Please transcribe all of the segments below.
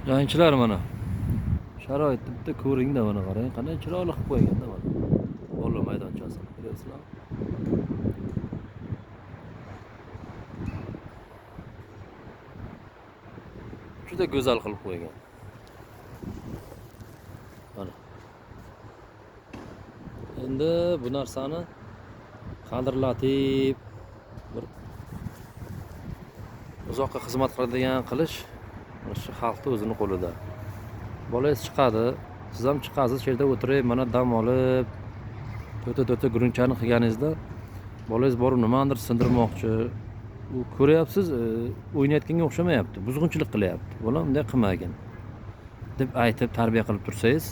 Jangchilar mana. Sharoitni bitta ko'ring-da mana qarang, qanday chiroyli qilib qo'ygan-da mana. Bola maydonchasi. Ko'ryapsizlar? Juda go'zal qilib qo'ygan. Mana. Endi bu narsani qadrlatib bir uzoqqa xizmat qiladigan qilish mana shu xalqning o'zini qo'lida. Bolangiz chiqadi, siz ham chiqasiz, shu yerda o'tirib, mana dam olib, to'ta gurunchani qilganingizda bolangiz borib nimanidir sindirmoqchi. U ko'ryapsiz, o'ynayotganga o'xshamayapti, buzg'unchilik qilyapti. Bolam bunday qilmagin deb aytib tarbiya qilib tursangiz,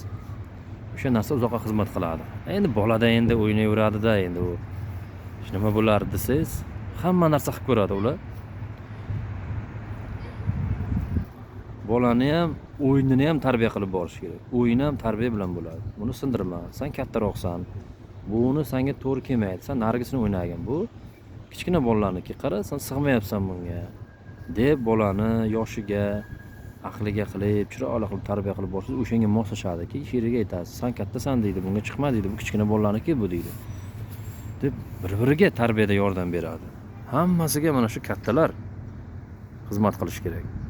o'sha narsa uzoqqa xizmat qiladi. Endi bolada endi o'ynayveradi-da, endi u nima bo'lardi desangiz, hamma narsa qilib ko'radi ular. Bolani ham, o'yinini ham tarbiya qilib borish kerak. O'yin ham tarbiya bilan bo'ladi. Buni sindirma. Sen kattaroqsan. Buni senga to'g'ri kelmaydi. Sen narigisini o'ynagin. Bu kichkina bolalarniki. Qara, sen sig'mayapsan bunga deb bolani yoshiga, aqliga qilib, chiroyli qilib tarbiya qilib borsangiz, o'shanga moslashadi. Keyin sheriga aytasiz. Sen kattasan deydi, bunga chiqma deydi. Bu kichkina bolalarniki bu deydi. Deb bir-biriga tarbiyada yordam beradi. Hammasiga mana shu kattalar xizmat qilish kerak.